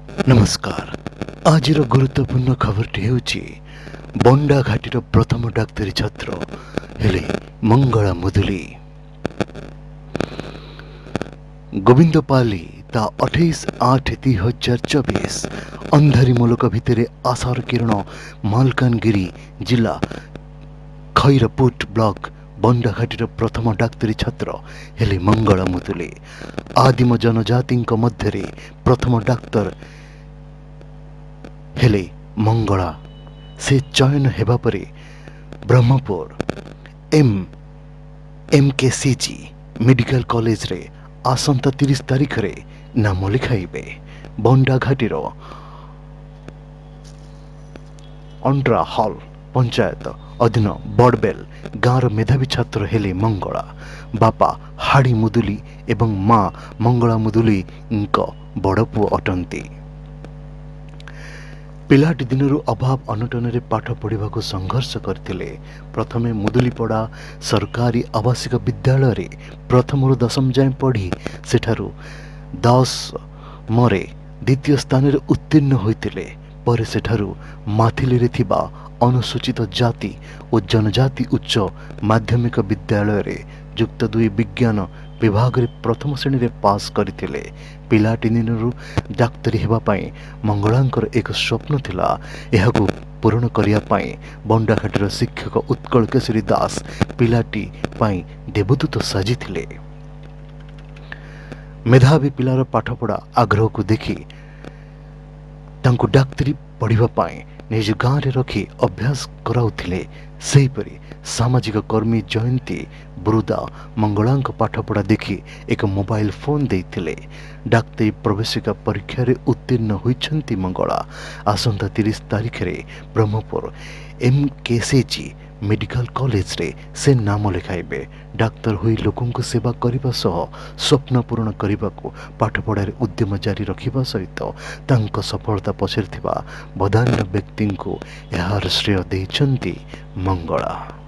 नमस्कार। आज गुरुत्वपूर्ण खबरटी हेउछि बंडा घाटीर प्रथम डाक्तरी छात्र हेले मंगला मुदुली। गोविंद पाली ता 28/8/2024 अंधारी मुलक भितरे आशार किरण मालकानगिरी जिला खैरपुट ब्लॉक बंडाघाटीर प्रथम डाक्तरी छात्र हेले मंगला मुदुली। आदिम जनजाति मध्य प्रथम डाक्तर हेले मंगला। से चयन हेबा परे ब्रह्मपुर एमकेसीजी मेडिकल कॉलेज रे आसंता 30 तारीख रे नाम लिखाइबे। बंडाघाटीर अंड्रा हॉल पंचायत अधीन बड़बेल गाँवर मेधावी छात्र हेले मंगला। बापा हाड़ी मुदुली एवं माँ मंगला मुदुली बड़ पुओ अटंती। पिलाटी दिनरू अभाव अनटन पाठ पढ़ा संघर्ष करते। प्रथमे मुदुलीपड़ा सरकारी आवासिक विद्यालय रे प्रथम रु दशम जाए पढ़ी सेठारू 10 मरे द्वितीय स्थान रे उत्तीर्ण होइतिले। परे सेठारू माथिली रे थिबा अनुसूचित जाति और जनजाति उच्च माध्यमिक विद्यालय रे युक्त 2 विज्ञान विभाग रे प्रथम श्रेणी रे पास करथिले। पिलाटी दिनरू डाक्तरी हेबा पाई मंगलांकर एक स्वप्न थिला। एहाकू पूरण करिया पाई बंडाघाटीर शिक्षक उत्कल केशरी दास पिलाटी पाई देवदूत साजिथिले। मेधावी पिलार पाठपढ़ा आग्रह को देखी तांको डाक्तरी पढ़िबा पाई निज गाँव रे रखी अभ्यास कराउथिले। सेहीपरि सामाजिक कर्मी जयंती बुरुदा मंगलांक पाठपढ़ा देखी एक मोबाइल फोन देइथिले। डाक्तरी प्रवेशिका परीक्षा रे उत्तीर्ण होइछंती मंगला। आसंता 30 तारीख रे ब्रह्मपुर एमकेसीजी मेडिकल कॉलेज रे से नाम लिखाइबे। डाक्तर हुई लोकों को सेवा करने सह स्वप्न पूरण करने को पाठपढ़ार उद्यम जारी रखा सहित तांको सफलता पछरे थिबा बदान्य व्यक्ति को यार श्रेय देइछंती मंगला।